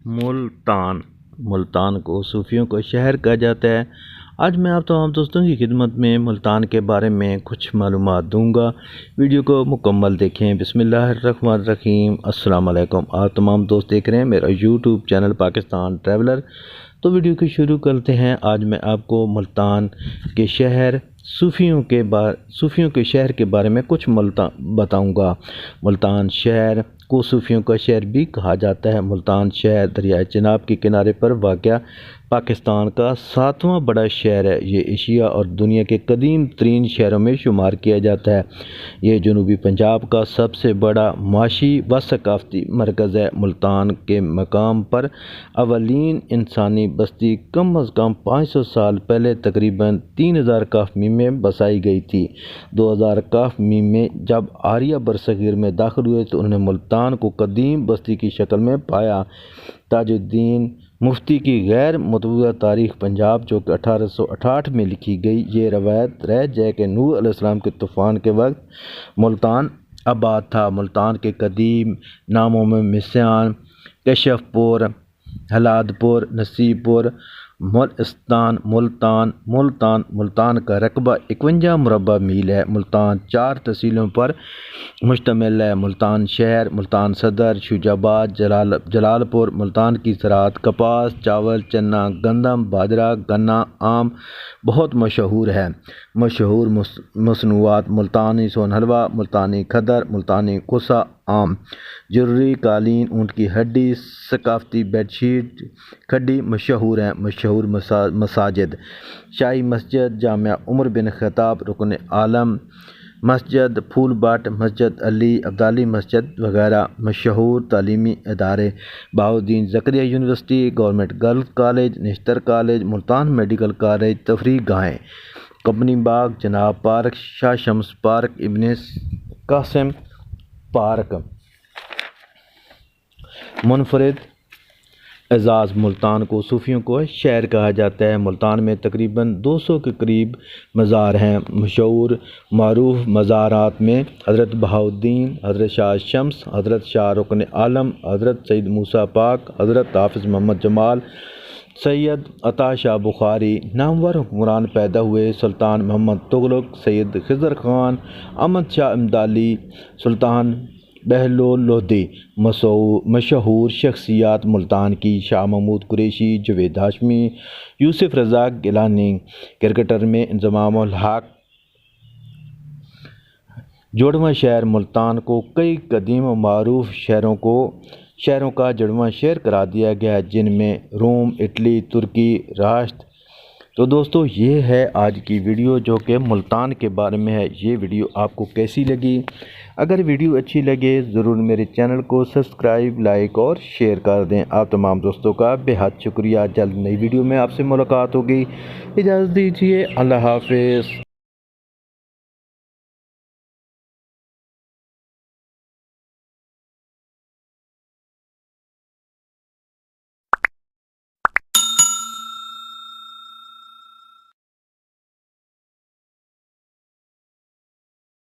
ملتان کو صوفیوں کا شہر کہا جاتا ہے۔ آج میں آپ تمام دوستوں کی خدمت میں ملتان کے بارے میں کچھ معلومات دوں گا۔ ویڈیو کو مکمل دیکھیں۔ بسم اللہ الرحمن الرحیم۔ السلام علیکم۔ آپ تمام دوست دیکھ رہے ہیں میرا یوٹیوب چینل پاکستان ٹریولر۔ تو ویڈیو کو شروع کرتے ہیں۔ آج میں آپ کو ملتان کے شہر صوفیوں کے شہر کے بارے میں کچھ بتاؤں گا۔ ملتان شہر کو صوفیوں کا شہر بھی کہا جاتا ہے۔ ملتان شہر دریائے چناب کے کنارے پر واقع پاکستان کا 7واں بڑا شہر ہے۔ یہ ایشیا اور دنیا کے قدیم ترین شہروں میں شمار کیا جاتا ہے۔ یہ جنوبی پنجاب کا سب سے بڑا معاشی و ثقافتی مرکز ہے۔ ملتان کے مقام پر اولین انسانی بستی کم از کم 500 سال پہلے تقریباً 3000 ء میں بسائی گئی تھی۔ 2000 ء میں جب آریہ برصغیر میں داخل ہوئے تو انہوں نے ملتان کو قدیم بستی کی شکل میں پایا۔ تاج الدین مفتی کی غیر متبوعہ تاریخ پنجاب جو کہ 1868 میں لکھی گئی، یہ روایت رہ جائے کہ نوح علیہ السلام کے طوفان کے وقت ملتان آباد تھا۔ ملتان کے قدیم ناموں میں مصیان، کشف پور، ہلاد پور، نصیب پور، ملستان، ملتان کا رقبہ 51 مربع میل ہے۔ ملتان 4 تحصیلوں پر مشتمل ہے: ملتان شہر، ملتان صدر، شجاع آباد، جلال پور۔ ملتان کی زراعت کپاس، چاول، چنا، گندم، باجرہ، گنا، آم بہت مشہور ہے۔ مشہور مصنوعات: ملتانی سون حلوہ، ملتانی کھدر، ملتانی کوسہ، آم، جویلری، قالین، اونٹ کی ہڈی، ثقافتی بیڈ شیٹ، کھڈی مشہور ہیں۔ مشہور مساجد: شاہی مسجد، جامع عمر بن خطاب، رکن عالم مسجد، پھول بٹ، مسجد علی ابدالی مسجد وغیرہ۔ مشہور تعلیمی ادارے: بہاؤالدین زکریا یونیورسٹی، گورنمنٹ گرلز کالج، نشتر کالج، ملتان میڈیکل کالج۔ تفریح گاہیں: کمپنی باغ، جناب پارک، شاہ شمس پارک، ابن قاسم پارک۔ منفرد اعزاز: ملتان کو صوفیوں کا شہر کہا جاتا ہے۔ ملتان میں تقریباً 200 کے قریب مزار ہیں۔ مشہور معروف مزارات میں حضرت بہاؤالدین، حضرت شاہ شمس، حضرت شاہ رکن عالم، حضرت سید موسیٰ پاک، حضرت حافظ محمد جمال، سید عطا شاہ بخاری۔ نامور حکمران پیدا ہوئے: سلطان محمد تغلق، سید خضر خان، احمد شاہ امدالی، سلطان بہلول لودھی۔ مشہور شخصیات ملتان کی: شاہ محمود قریشی، جاوید ہاشمی، یوسف رضا گیلانی۔ کرکٹر میں انضمام الحق۔ جوڑواں شہر: ملتان کو کئی قدیم و معروف شہروں کا جڑواں شہر قرار دیا گیا ہے، جن میں روم، اٹلی، ترکی، راشد۔ تو دوستو یہ ہے آج کی ویڈیو جو کہ ملتان کے بارے میں ہے۔ یہ ویڈیو آپ کو کیسی لگی؟ اگر ویڈیو اچھی لگے ضرور میرے چینل کو سبسکرائب، لائک اور شیئر کر دیں۔ آپ تمام دوستوں کا بے حد شکریہ۔ جلد نئی ویڈیو میں آپ سے ملاقات ہوگی۔ اجازت دیجیے۔ اللہ حافظ۔